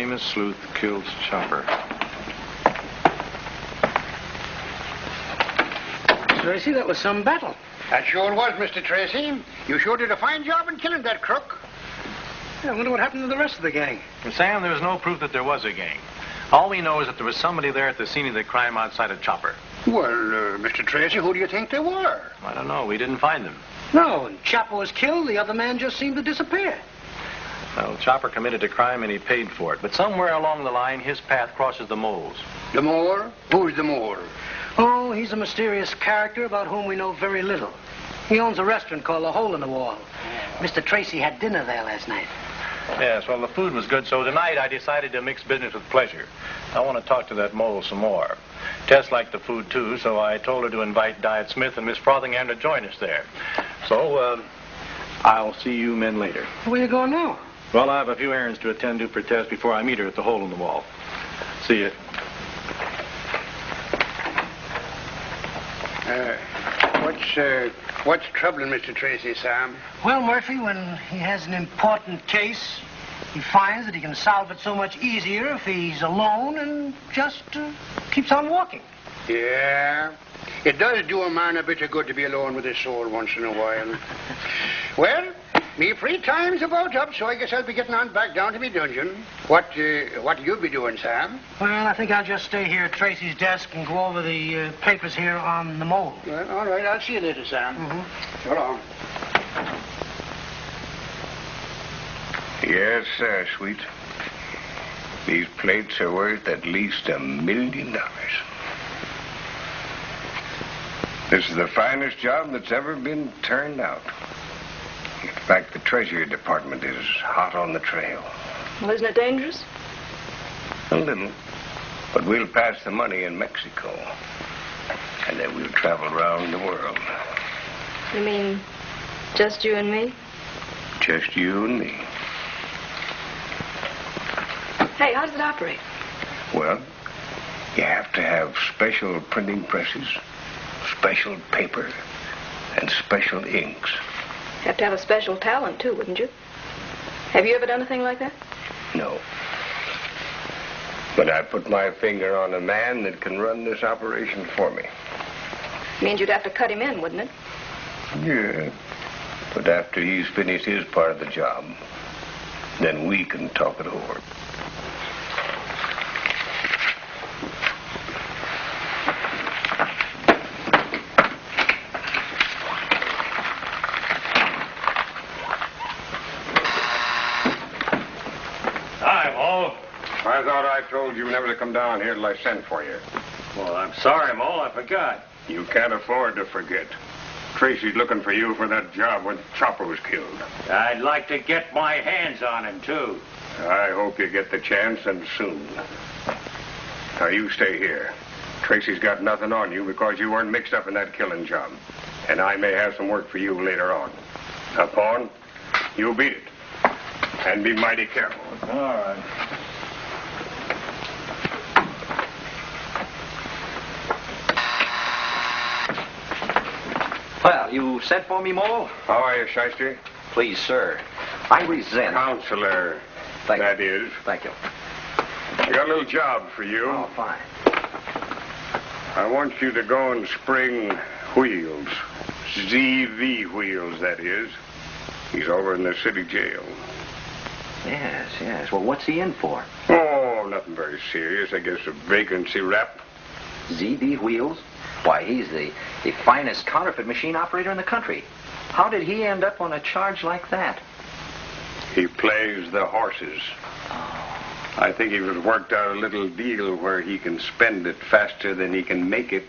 famous sleuth kills Chopper. Tracy, that was some battle. That sure was, Mr. Tracy. You sure did a fine job in killing that crook. Yeah, I wonder what happened to the rest of the gang. Well, Sam, there's no proof that there was a gang. All we know is that there was somebody there at the scene of the crime outside of Chopper. Well, Mr. Tracy, who do you think they were? I don't know. We didn't find them. No, when Chopper was killed, the other man just seemed to disappear. Well, Chopper committed a crime and he paid for it. But somewhere along the line, his path crosses the mole's. The mole? Who's the mole? Oh, he's a mysterious character about whom we know very little. He owns a restaurant called The Hole in the Wall. Mr. Tracy had dinner there last night. Yes, well, the food was good, so tonight I decided to mix business with pleasure. I want to talk to that mole some more. Tess liked the food, too, so I told her to invite Diet Smith and Miss Frothingham to join us there. So, I'll see you men later. Where you going now? Well, I have a few errands to attend to for Tess before I meet her at the Hole in the Wall. See you. What's troubling Mr. Tracy, Sam? Well, Murphy, when he has an important case, he finds that he can solve it so much easier if he's alone and just keeps on walking. Yeah. It does do a man a bit of good to be alone with his soul once in a while. Well, me free time's about up, so I guess I'll be getting on back down to me dungeon. What you be doing, Sam? Well, I think I'll just stay here at Tracy's desk and go over the papers here on the mole. Well, all right. I'll see you later, Sam. Mm-hmm. So long. Yes, sir, sweet. These plates are worth at least $1 million. This is the finest job that's ever been turned out. In fact, the Treasury Department is hot on the trail. Well, isn't it dangerous? A little. But we'll pass the money in Mexico. And then we'll travel around the world. You mean just you and me? Just you and me. Hey, how does it operate? Well, you have to have special printing presses, special paper, and special inks. You have to have a special talent, too, wouldn't you? Have you ever done a thing like that? No. But I put my finger on a man that can run this operation for me. Means you'd have to cut him in, wouldn't it? Yeah. But after he's finished his part of the job, then we can talk it over. I thought I told you never to come down here till I sent for you. Well, I'm sorry, Mole. I forgot. You can't afford to forget. Tracy's looking for you for that job when Chopper was killed. I'd like to get my hands on him, too. I hope you get the chance, and soon. Now, you stay here. Tracy's got nothing on you because you weren't mixed up in that killing job. And I may have some work for you later on. Now, Pawn, you beat it. And be mighty careful. All right. Well, you sent for me, Mole? How are you, Shyster? Please, sir. I resent... Counselor, that is. Thank you. I got a little job for you. Oh, fine. I want you to go and spring Wheels. ZV Wheels, that is. He's over in the city jail. Yes. Well, what's he in for? Oh, nothing very serious. I guess a vacancy rap. ZV Wheels? Why, he's the finest counterfeit machine operator in the country. How did he end up on a charge like that? He plays the horses. I think he was worked out a little deal where he can spend it faster than he can make it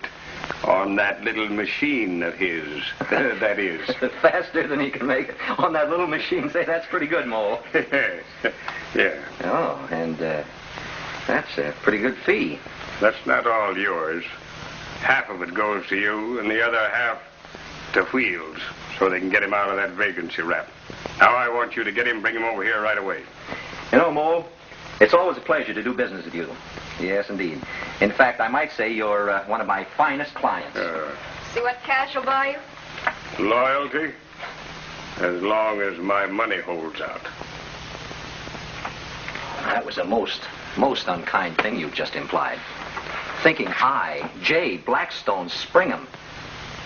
on that little machine of his. That is. Faster than he can make it on that little machine. Say, that's pretty good, Mole. Yeah. Oh, and that's a pretty good fee. That's not all yours. Half of it goes to you, and the other half to Wheels, so they can get him out of that vacancy rap. Now I want you to get him, bring him over here right away. You know, Mole, it's always a pleasure to do business with you. Yes, indeed. In fact, I might say you're one of my finest clients. See what cash will buy you? Loyalty? As long as my money holds out. That was a most unkind thing you just implied. Thinking I, J. Blackstone Springham,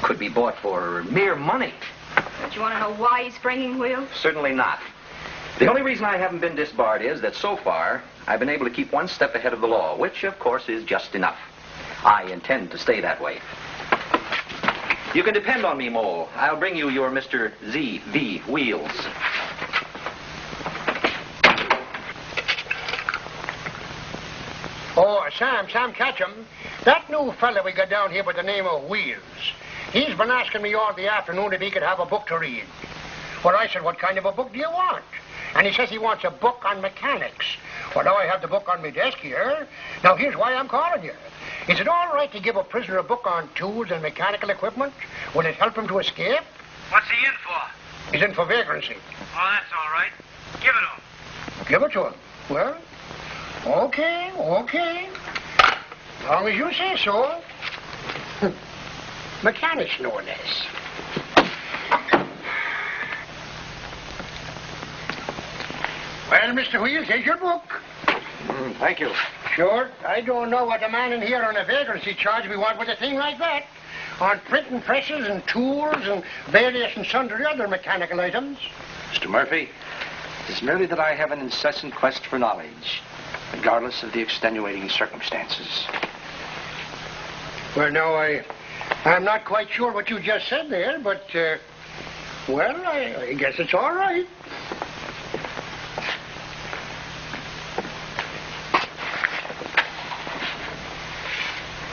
could be bought for mere money. Don't you want to know why he's springing, Wheels? Certainly not. The only reason I haven't been disbarred is that so far I've been able to keep one step ahead of the law, which, of course, is just enough. I intend to stay that way. You can depend on me, Mole. I'll bring you your Mr. Z.V. Wheels. Oh, Sam Ketchum. That new fella we got down here by the name of Wheels. He's been asking me all the afternoon if he could have a book to read. Well, I said, what kind of a book do you want? And he says he wants a book on mechanics. Well, now I have the book on my desk here. Now, here's why I'm calling you. Is it all right to give a prisoner a book on tools and mechanical equipment? Will it help him to escape? What's he in for? He's in for vagrancy. Oh, that's all right. Give it to him. Give it to him. Well, okay. As long as you say so. Mechanics, no less. Well, Mr. Wheels, here's your book. Thank you. Sure. I don't know what a man in here on a vagrancy charge we want with a thing like that. On printing presses and tools and various and sundry other mechanical items. Mr. Murphy, it's merely that I have an incessant quest for knowledge, regardless of the extenuating circumstances. Well, now, I'm not quite sure what you just said there, but, well, I guess it's all right.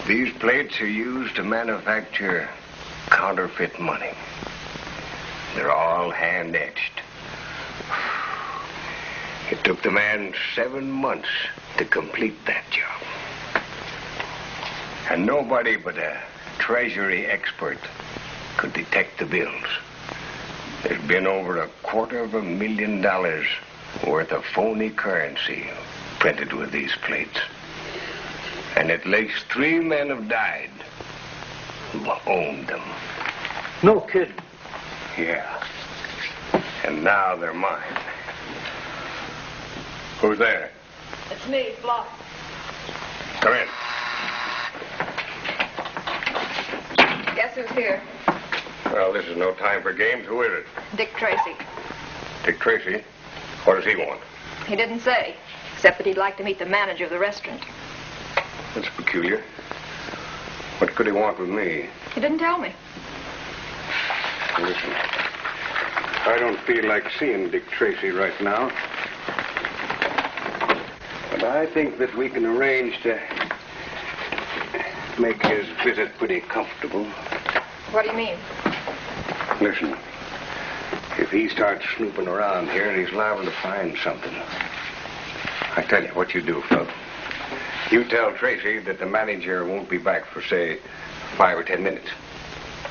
These plates are used to manufacture counterfeit money. They're all hand-etched. It took the man 7 months to complete that job. And nobody but a Treasury expert could detect the bills. There's been over $250,000 worth of phony currency printed with these plates. And at least 3 men have died who owned them. No kidding. Yeah. And now they're mine. Who's there? It's me, Fluff. Come in. Guess who's here? Well, this is no time for games. Who is it? Dick Tracy. Dick Tracy? What does he want? He didn't say, except that he'd like to meet the manager of the restaurant. That's peculiar. What could he want with me? He didn't tell me. Listen, I don't feel like seeing Dick Tracy right now. But I think that we can arrange to make his visit pretty comfortable. What do you mean? Listen, if he starts snooping around here, he's liable to find something. I tell you what you do, Phil. You tell Tracy that the manager won't be back for, say, 5 or 10 minutes.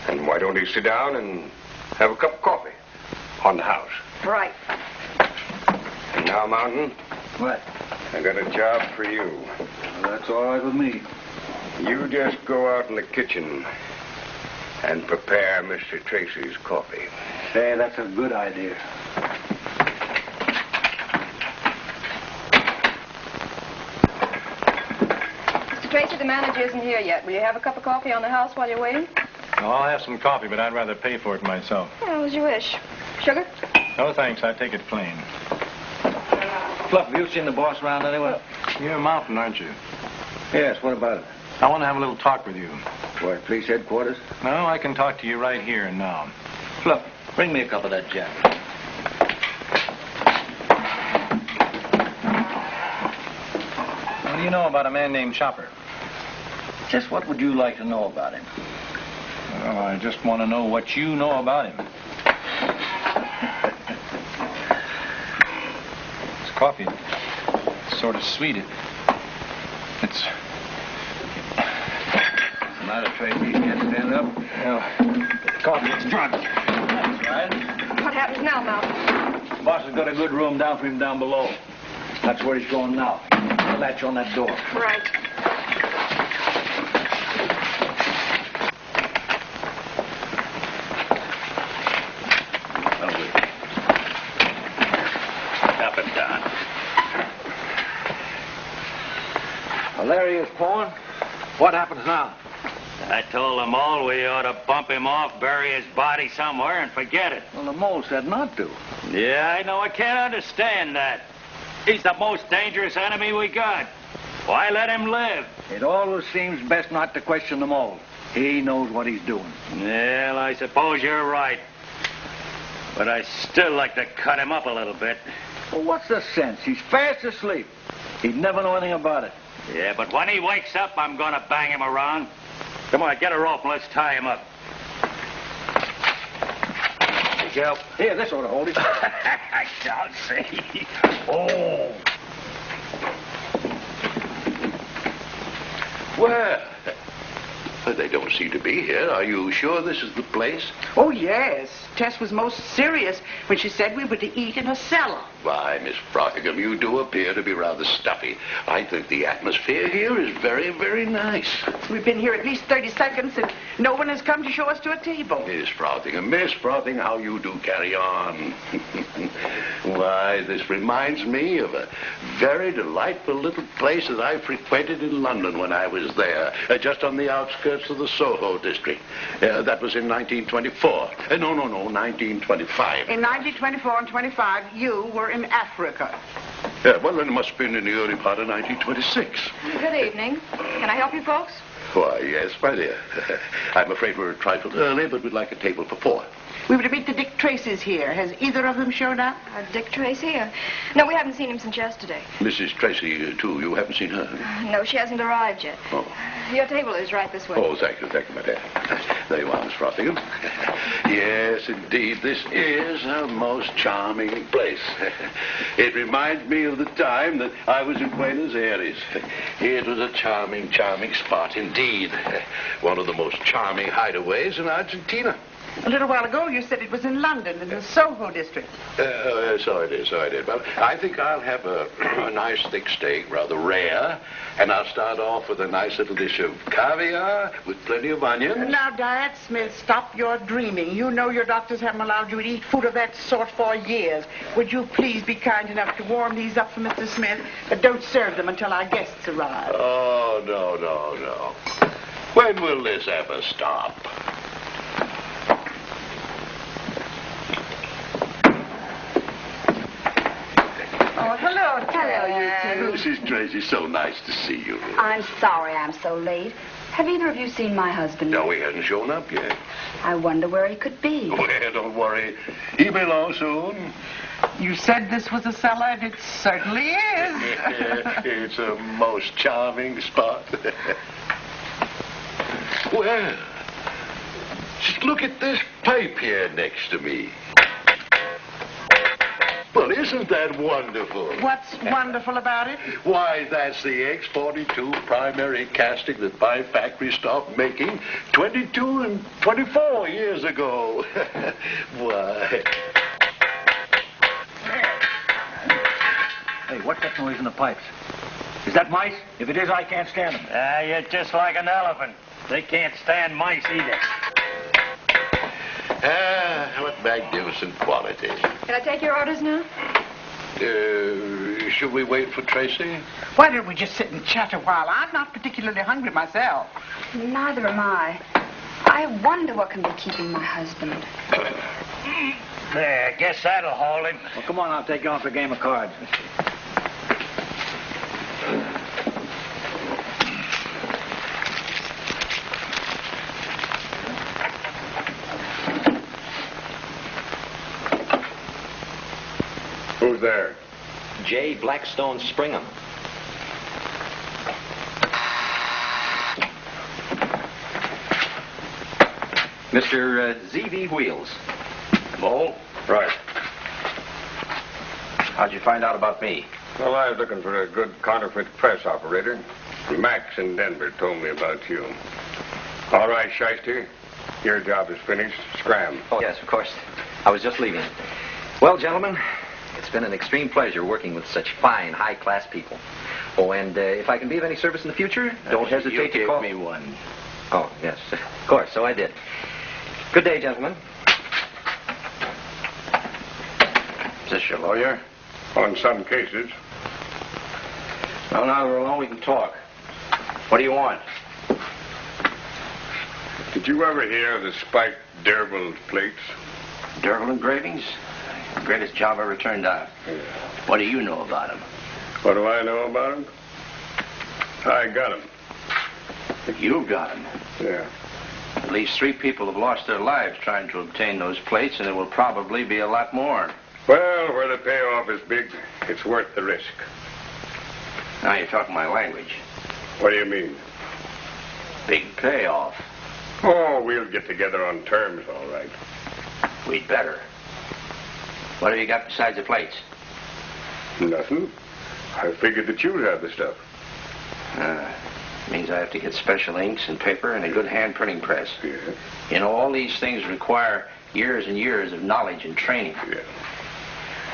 And why don't he sit down and have a cup of coffee on the house? Right. And now, Mountain, What? I got a job for you. Well, that's all right with me. You just go out in the kitchen and prepare Mr. Tracy's coffee. Say, that's a good idea. Mr. Tracy, the manager isn't here yet. Will you have a cup of coffee on the house while you're waiting? Well, I'll have some coffee, but I'd rather pay for it myself. Well, as you wish. Sugar? No, thanks. I take it plain. Fluff, have you seen the boss around anywhere? You're Mountain, aren't you? Yes, what about it? I want to have a little talk with you. What, police headquarters? No, I can talk to you right here and now. Fluff, bring me a cup of that jack. What do you know about a man named Chopper? Just what would you like to know about him? Well, I just want to know what you know about him. This coffee, it's sort of sweet. It's... What's the matter, Tracy? You can't stand up? Well, coffee, it's drunk. That's right. What happens now, Mountain? Boss has got a good room down for him down below. That's where he's going now. The latch on that door. Right. Up and down. there he is, Pawn. What happens now? I told them all we ought to bump him off, bury his body somewhere, and forget it. Well, the mole said not to. Yeah, I know. I can't understand that. He's the most dangerous enemy we got. Why let him live? It always seems best not to question the mole. He knows what he's doing. Well, I suppose you're right. But I still like to cut him up a little bit. Well, what's the sense? He's fast asleep. He'd never know anything about it. Yeah, but when he wakes up, I'm going to bang him around. Come on, get a rope and let's tie him up. Hey, Joe. Here, this ought to hold him. I shall see. Oh. Well, they don't seem to be here. Are you sure this is the place? Oh, yes. Tess was most serious when she said we were to eat in a cellar. Why, Miss Frothingham, you do appear to be rather stuffy. I think the atmosphere here is very, very nice. We've been here at least 30 seconds, and no one has come to show us to a table. Miss Frothingham, how you do carry on. Why, this reminds me of a very delightful little place that I frequented in London when I was there, just on the outskirts of the Soho district. That was in 1924. No, 1925. In 1924 and 25, you were in Africa. Well, then it must have been in the early part of 1926. Good evening. Can I help you folks? Why, yes, my dear. I'm afraid we're a trifle early, but we'd like a table for 4. We were to meet the Dick Tracys here. Has either of them showed up? Dick Tracy? No, we haven't seen him since yesterday. Mrs. Tracy, too. You haven't seen her? No, she hasn't arrived yet. Oh. Your table is right this way. Oh, thank you, my dear. There you are, Miss Frothingham. Yes, indeed, this is a most charming place. It reminds me of the time that I was in Buenos Aires. It was a charming, charming spot indeed. One of the most charming hideaways in Argentina. A little while ago, you said it was in London, in the Soho district. So it is. Well, I think I'll have a nice thick steak, rather rare, and I'll start off with a nice little dish of caviar with plenty of onions. Now, Diet Smith, stop your dreaming. You know your doctors haven't allowed you to eat food of that sort for years. Would you please be kind enough to warm these up for Mr. Smith, but don't serve them until our guests arrive. Oh, no. When will this ever stop? Oh, hello, you two. Mrs. Tracy, so nice to see you. I'm sorry I'm so late. Have either of you seen my husband? No, he hasn't shown up yet. I wonder where he could be. Well, don't worry. He'll be along soon. You said this was a cellar, and it certainly is. It's a most charming spot. Well, just look at this pipe here next to me. Well, isn't that wonderful? What's wonderful about it? Why, that's the X42 primary casting that my factory stopped making 22 and 24 years ago. Why? Hey, what's that noise in the pipes? Is that mice? If it is, I can't stand them. You're just like an elephant. They can't stand mice either. What magnificent quality. Can I take your orders now? Should we wait for Tracy? Why don't we just sit and chat a while? I'm not particularly hungry myself. Neither am I. I wonder what can be keeping my husband. There, I guess that'll hold him. Well, come on, I'll take you on for a game of cards. Who's there? J. Blackstone Springham. Mr. Z.V. Wheels. Mole? Right. How'd you find out about me? Well, I was looking for a good counterfeit press operator. Max in Denver told me about you. All right, Shyster. Your job is finished. Scram. Oh, yes, of course. I was just leaving. Well, gentlemen, it's been an extreme pleasure working with such fine, high-class people. Oh, and if I can be of any service in the future, don't hesitate to call. You gave me one. Oh, yes, of course, so I did. Good day, gentlemen. Is this your lawyer? On some cases. Well, now we're alone, we can talk. What do you want? Did you ever hear of the spiked Derville plates? Derville engravings? The greatest job ever turned out. Yeah. What do you know about them? What do I know about them? I got them. But you've got them. Yeah. At least 3 people have lost their lives trying to obtain those plates, and there will probably be a lot more. Well, where the payoff is big, it's worth the risk. Now you're talking my language. What do you mean? Big payoff. Oh, we'll get together on terms, all right. We'd better. What have you got besides the plates? Nothing. I figured that you'd have the stuff. Means I have to get special inks and paper and a good hand printing press. Yeah. You know, all these things require years and years of knowledge and training. Yeah.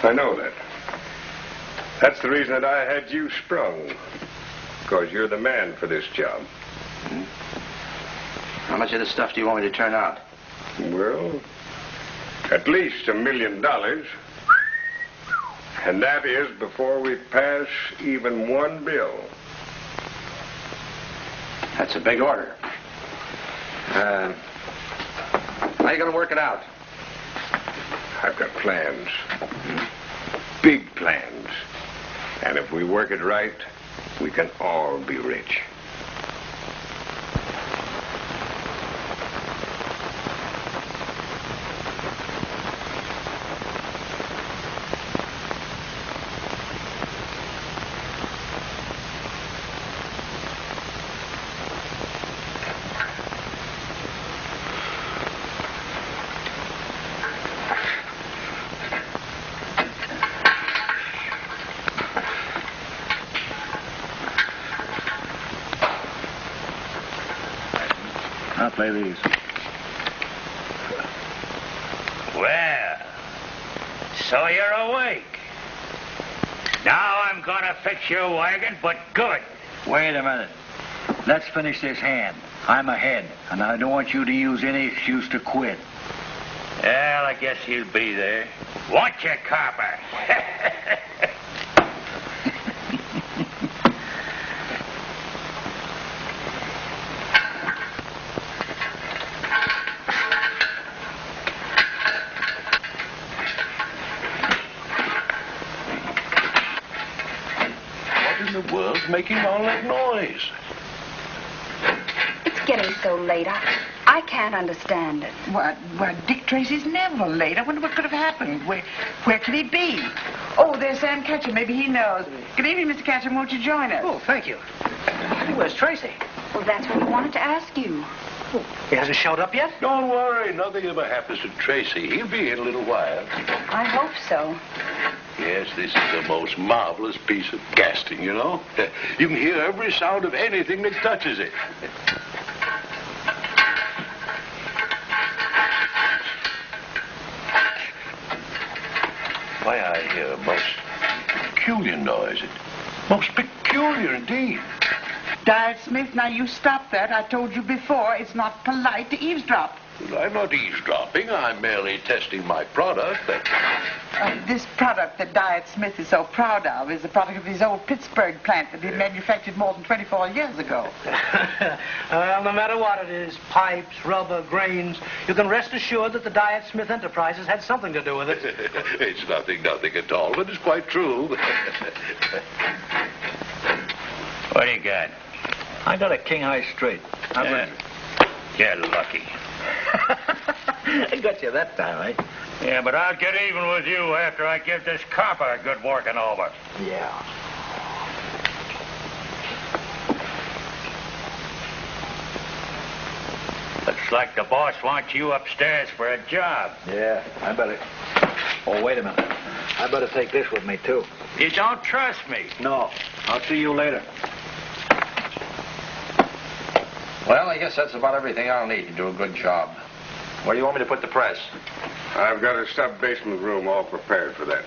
I know that. That's the reason that I had you sprung. Because you're the man for this job. Hmm? How much of this stuff do you want me to turn out? Well, at least $1 million. And that is before we pass even one bill. That's a big order. How are you going to work it out? I've got plans. Big plans. And if we work it right, we can all be rich. I'll play these. Well, so you're awake. Now I'm gonna fix your wagon, but good. Wait a minute. Let's finish this hand. I'm ahead, and I don't want you to use any excuse to quit. Well, I guess you'll be there. Watch your copper. The world's making all that noise. It's getting so late. I can't understand it. Well, Dick Tracy's never late. I wonder what could have happened. Where could he be? Oh, there's Sam Ketchum. Maybe he knows. Good evening, Mr. Ketchum. Won't you join us? Oh, thank you. Where's Tracy? Well, that's what we wanted to ask you. He hasn't showed up yet? Don't worry. Nothing ever happens to Tracy. He'll be in a little while. I hope so. Yes, this is the most marvelous piece of casting, you know. You can hear every sound of anything that touches it. Why, I hear a most peculiar noise. Most peculiar indeed. Diet Smith, now you stop that. I told you before, it's not polite to eavesdrop. I'm not eavesdropping. I'm merely testing my product. This product that Diet Smith is so proud of is the product of his old Pittsburgh plant that he manufactured more than 24 years ago. Well, no matter what it is, pipes, rubber, grains, you can rest assured that the Diet Smith Enterprises had something to do with it. It's nothing at all, but it's quite true. What do you got? I got a king high straight. You're lucky. I got you that time, eh? Yeah, but I'll get even with you after I give this copper a good working over. Yeah. Looks like the boss wants you upstairs for a job. Yeah, I better... Oh, wait a minute. I better take this with me, too. You don't trust me? No. I'll see you later. Well, I guess that's about everything I'll need to do a good job. Where do you want me to put the press? I've got a sub-basement room all prepared for that.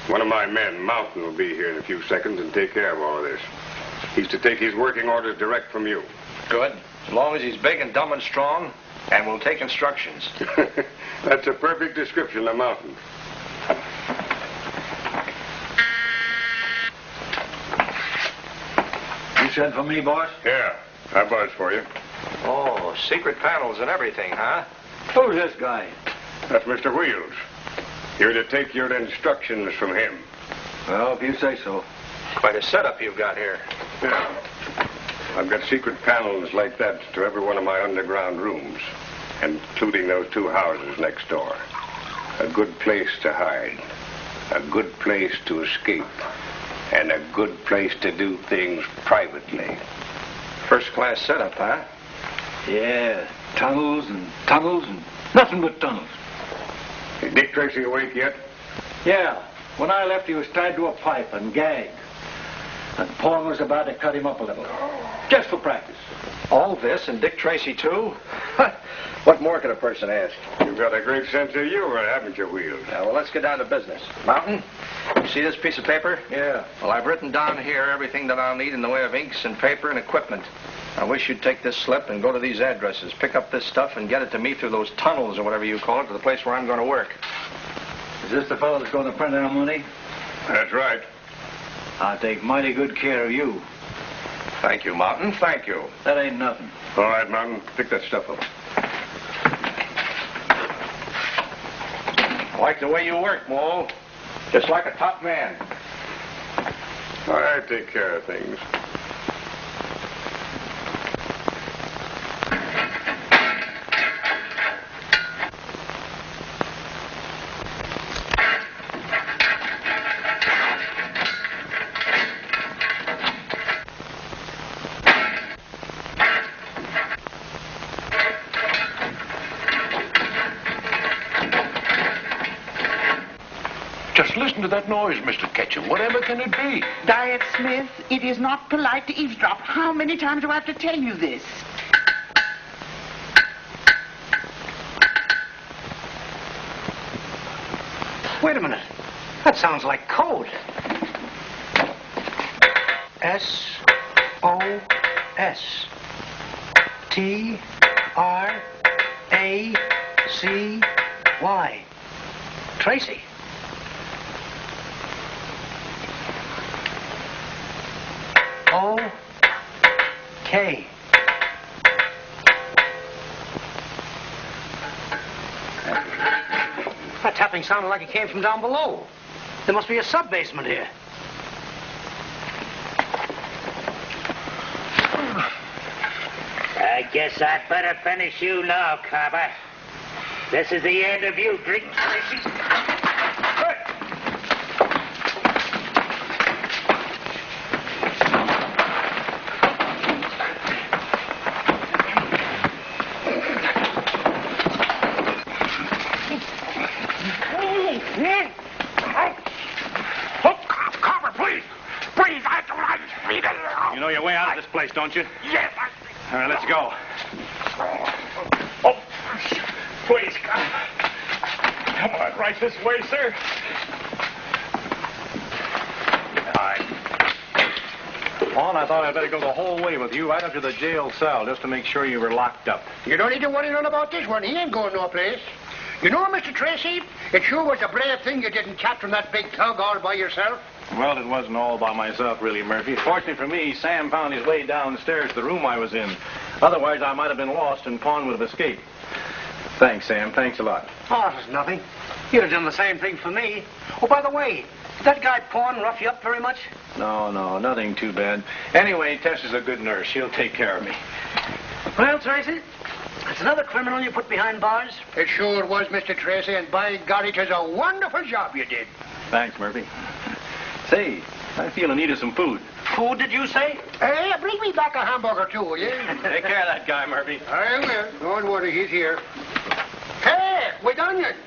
One of my men, Mountain, will be here in a few seconds and take care of all of this. He's to take his working orders direct from you. Good. As long as he's big and dumb and strong, and will take instructions. That's a perfect description of Mountain. You said for me, boss? Yeah. I buzzed for you. Oh, secret panels and everything, huh? Who's this guy? That's Mr. Wheels. You're to take your instructions from him. Well, if you say so. Quite a setup you've got here. Yeah. I've got secret panels like that to every one of my underground rooms, including those 2 houses next door. A good place to hide, a good place to escape, and a good place to do things privately. First-class setup, huh? Yeah, tunnels and nothing but tunnels. Is Dick Tracy awake yet? Yeah, when I left he was tied to a pipe and gagged. And Paul was about to cut him up a little, just for practice. All this and Dick Tracy, too? What more could a person ask? You've got a great sense of humor, haven't you, Wheels? Now, well, let's get down to business. Mountain, you see this piece of paper? Yeah. Well, I've written down here everything that I'll need in the way of inks and paper and equipment. I wish you'd take this slip and go to these addresses, pick up this stuff, and get it to me through those tunnels or whatever you call it, to the place where I'm going to work. Is this the fellow that's going to print our money? That's right. I'll take mighty good care of you. Thank you, Mountain. Thank you. That ain't nothing. All right, Mountain, pick that stuff up. I like the way you work, Mo. Just like a top man. I take care of things. Just listen to that noise, Mr. Ketchum. Whatever can it be? Diet Smith, it is not polite to eavesdrop. How many times do I have to tell you this? Wait a minute. That sounds like code. S-O-S-T-R-A-C-Y. Tracy. O-K. That tapping sounded like it came from down below. There must be a sub-basement here. I guess I'd better finish you now, Carver. This is the end of you, Drink Tracy. You know your way out of this place, don't you? Yes, All right, let's go. Oh, please, come on, right this way, sir. All right. Juan, I thought I'd better go the whole way with you, right up to the jail cell, just to make sure you were locked up. You don't need to worry none about this one. He ain't going no place. You know, Mr. Tracy, it sure was a brave thing you didn't capture that big tug all by yourself. Well, it wasn't all by myself, really, Murphy. Fortunately for me, Sam found his way downstairs to the room I was in. Otherwise, I might have been lost and Pawn would have escaped. Thanks, Sam. Thanks a lot. Oh, that's nothing. You'd have done the same thing for me. Oh, by the way, did that guy Pawn rough you up very much? No, nothing too bad. Anyway, Tess is a good nurse. She'll take care of me. Well, Tracy, that's another criminal you put behind bars. It sure was, Mr. Tracy, and by God, it was a wonderful job you did. Thanks, Murphy. Say, I feel in need of some food. Food, did you say? Hey, bring me back a hamburger, too, will you? Take care of that guy, Murphy. I will. Don't worry, he's here. Hey, with onions.